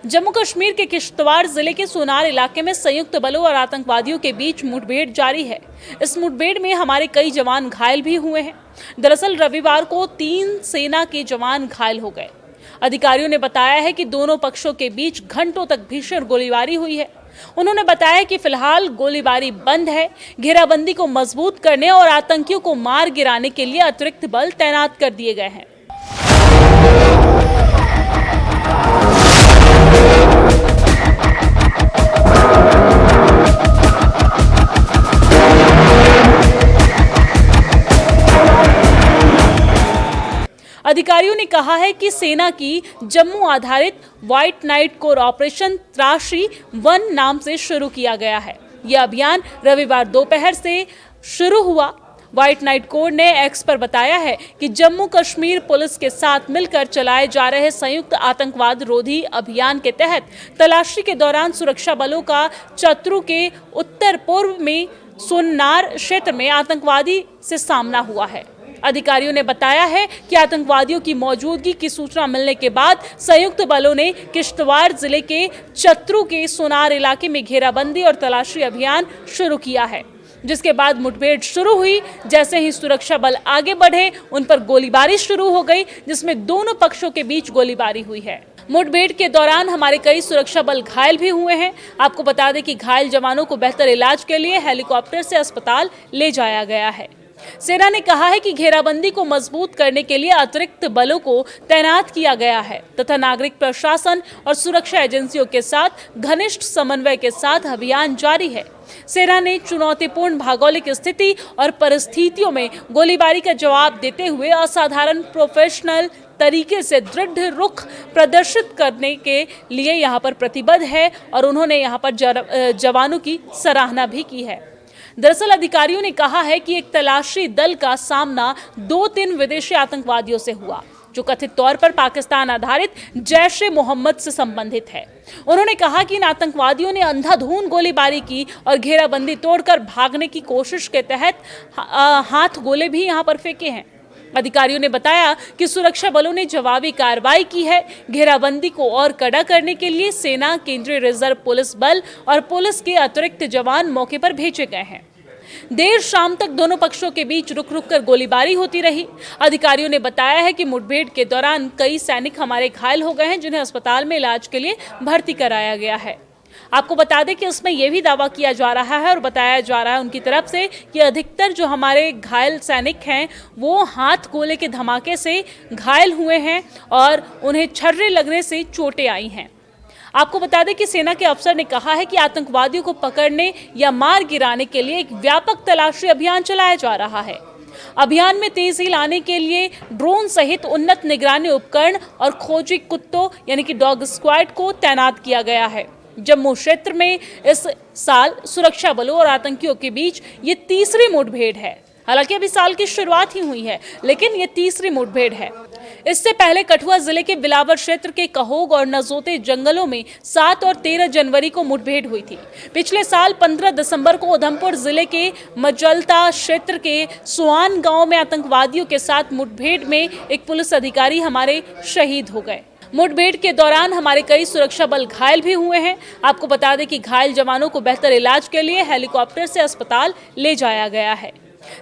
जम्मू कश्मीर के किश्तवाड़ जिले के सोनार इलाके में संयुक्त बलों और आतंकवादियों के बीच मुठभेड़ जारी है। इस मुठभेड़ में हमारे कई जवान घायल भी हुए हैं। दरअसल रविवार को 3 सेना के जवान घायल हो गए। अधिकारियों ने बताया है कि दोनों पक्षों के बीच घंटों तक भीषण गोलीबारी हुई है। उन्होंने बताया कि फिलहाल गोलीबारी बंद है। घेराबंदी को मजबूत करने और आतंकियों को मार गिराने के लिए अतिरिक्त बल तैनात कर दिए गए हैं। अधिकारियों ने कहा है कि सेना की जम्मू आधारित व्हाइट नाइट कोर ऑपरेशन त्राशी 1 नाम से शुरू किया गया है। यह अभियान रविवार दोपहर से शुरू हुआ। व्हाइट नाइट कोर ने एक्स पर बताया है कि जम्मू कश्मीर पुलिस के साथ मिलकर चलाए जा रहे संयुक्त आतंकवाद रोधी अभियान के तहत तलाशी के दौरान सुरक्षा बलों का चतरू के उत्तर पूर्व में सोनार क्षेत्र में आतंकवादी से सामना हुआ है। अधिकारियों ने बताया है कि आतंकवादियों की मौजूदगी की सूचना मिलने के बाद संयुक्त बलों ने किश्तवाड़ जिले के चतरू के सोनार इलाके में घेराबंदी और तलाशी अभियान शुरू किया है, जिसके बाद मुठभेड़ शुरू हुई। जैसे ही सुरक्षा बल आगे बढ़े, उन पर गोलीबारी शुरू हो गई, जिसमें दोनों पक्षों के बीच गोलीबारी हुई है। मुठभेड़ के दौरान हमारे कई सुरक्षा बल घायल भी हुए हैं। आपको बता दें कि घायल जवानों को बेहतर इलाज के लिए हेलीकॉप्टर से अस्पताल ले जाया गया है। सेना ने कहा है कि घेराबंदी को मजबूत करने के लिए अतिरिक्त बलों को तैनात किया गया है तथा नागरिक प्रशासन और सुरक्षा एजेंसियों के साथ घनिष्ठ समन्वय के साथ अभियान जारी है। सेना ने चुनौतीपूर्ण भौगोलिक स्थिति और परिस्थितियों में गोलीबारी का जवाब देते हुए असाधारण प्रोफेशनल तरीके से दृढ़ रुख प्रदर्शित करने के लिए यहाँ पर प्रतिबद्ध है और उन्होंने यहाँ पर जवानों की सराहना भी की है। दरअसल अधिकारियों ने कहा है कि एक तलाशी दल का सामना 2-3 विदेशी आतंकवादियों से हुआ, जो कथित तौर पर पाकिस्तान आधारित जैश-ए-मोहम्मद से संबंधित है। उन्होंने कहा कि इन आतंकवादियों ने अंधाधुंध गोलीबारी की और घेराबंदी तोड़कर भागने की कोशिश के तहत हाथ गोले भी यहां पर फेंके हैं। अधिकारियों ने बताया कि सुरक्षा बलों ने जवाबी कार्रवाई की है। घेराबंदी को और कड़ा करने के लिए सेना, केंद्रीय रिजर्व पुलिस बल और पुलिस के अतिरिक्त जवान मौके पर भेजे गए हैं। देर शाम तक दोनों पक्षों के बीच रुक कर गोलीबारी होती रही। अधिकारियों ने बताया है कि मुठभेड़ के दौरान कई सैनिक हमारे घायल हो गए हैं, जिन्हें अस्पताल में इलाज के लिए भर्ती कराया गया है। आपको बता दें कि इसमें यह भी दावा किया जा रहा है और बताया जा रहा है उनकी तरफ से कि अधिकतर जो हमारे घायल सैनिक हैं वो हाथ गोले के धमाके से घायल हुए हैं और उन्हें छर्रे लगने से चोटें आई हैं। आपको बता दें कि सेना के अफसर ने कहा है कि आतंकवादियों को पकड़ने या मार गिराने के लिए एक व्यापक तलाशी अभियान चलाया जा रहा है। अभियान में तेजी लाने के लिए ड्रोन सहित उन्नत निगरानी उपकरण और खोजी कुत्तों यानी कि डॉग स्क्वाड को तैनात किया गया है। जम्मू क्षेत्र में इस साल सुरक्षा बलों और आतंकियों के बीच ये तीसरी मुठभेड़ है। हालांकि अभी साल की शुरुआत ही हुई है, लेकिन ये तीसरी मुठभेड़ है। इससे पहले कठुआ जिले के बिलावर क्षेत्र के कहोग और नजोते जंगलों में 7 और 13 जनवरी को मुठभेड़ हुई थी। पिछले साल 15 दिसंबर को उधमपुर जिले के मजलता क्षेत्र के सुआन गांव में आतंकवादियों के साथ मुठभेड़ में एक पुलिस अधिकारी हमारे शहीद हो गए। मुठभेड़ के दौरान हमारे कई सुरक्षा बल घायल भी हुए हैं। आपको बता दें कि घायल जवानों को बेहतर इलाज के लिए हेलीकॉप्टर से अस्पताल ले जाया गया है।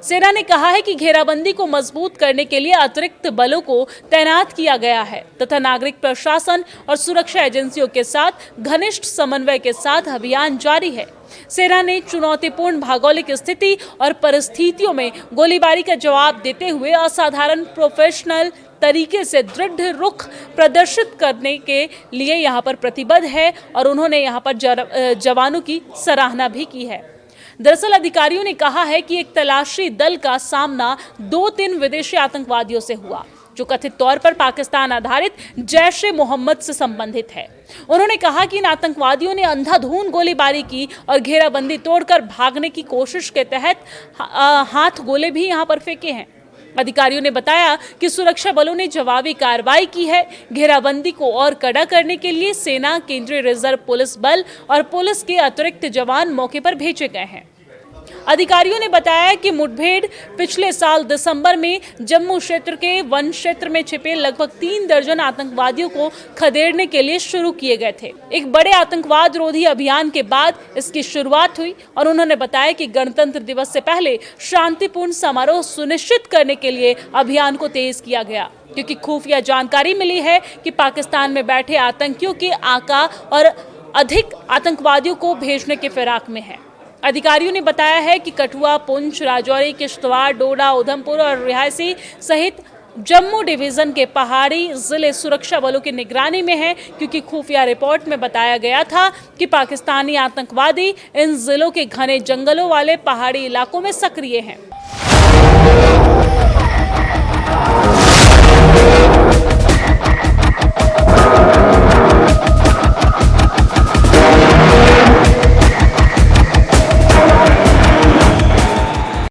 सेना ने कहा है कि घेराबंदी को मजबूत करने के लिए अतिरिक्त बलों को तैनात किया गया है तथा नागरिक प्रशासन और सुरक्षा एजेंसियों के साथ घनिष्ठ समन्वय के साथ अभियान जारी है। सेना ने चुनौतीपूर्ण भौगोलिक स्थिति और परिस्थितियों में गोलीबारी का जवाब देते हुए असाधारण प्रोफेशनल तरीके से दृढ़ रुख प्रदर्शित करने के लिए यहाँ पर प्रतिबद्ध है और उन्होंने यहाँ पर जवानों की सराहना भी की है। दरअसल अधिकारियों ने कहा है कि एक तलाशी दल का सामना 2-3 विदेशी आतंकवादियों से हुआ, जो कथित तौर पर पाकिस्तान आधारित जैश-ए-मोहम्मद से संबंधित है। उन्होंने कहा कि इन आतंकवादियों ने अंधाधुंध गोलीबारी की और घेराबंदी तोड़कर भागने की कोशिश के तहत हाथ गोले भी यहां पर फेंके हैं। अधिकारियों ने बताया कि सुरक्षा बलों ने जवाबी कार्रवाई की है। घेराबंदी को और कड़ा करने के लिए सेना, केंद्रीय रिजर्व पुलिस बल और पुलिस के अतिरिक्त जवान मौके पर भेजे गए हैं। अधिकारियों ने बताया कि मुठभेड़ पिछले साल दिसंबर में जम्मू क्षेत्र के वन क्षेत्र में छिपे लगभग 3 दर्जन आतंकवादियों को खदेड़ने के लिए शुरू किए गए थे। एक बड़े आतंकवाद रोधी अभियान के बाद इसकी शुरुआत हुई और उन्होंने बताया कि गणतंत्र दिवस से पहले शांतिपूर्ण समारोह सुनिश्चित करने के लिए अभियान को तेज किया गया, क्योंकि खुफिया जानकारी मिली है कि पाकिस्तान में बैठे आतंकियों के आका और अधिक आतंकवादियों को भेजने के फिराक में है। अधिकारियों ने बताया है कि कठुआ, पुंछ, राजौरी, किश्तवाड़, डोडा, उधमपुर और रिहायसी सहित जम्मू डिवीजन के पहाड़ी जिले सुरक्षा बलों की निगरानी में हैं, क्योंकि खुफिया रिपोर्ट में बताया गया था कि पाकिस्तानी आतंकवादी इन जिलों के घने जंगलों वाले पहाड़ी इलाकों में सक्रिय हैं।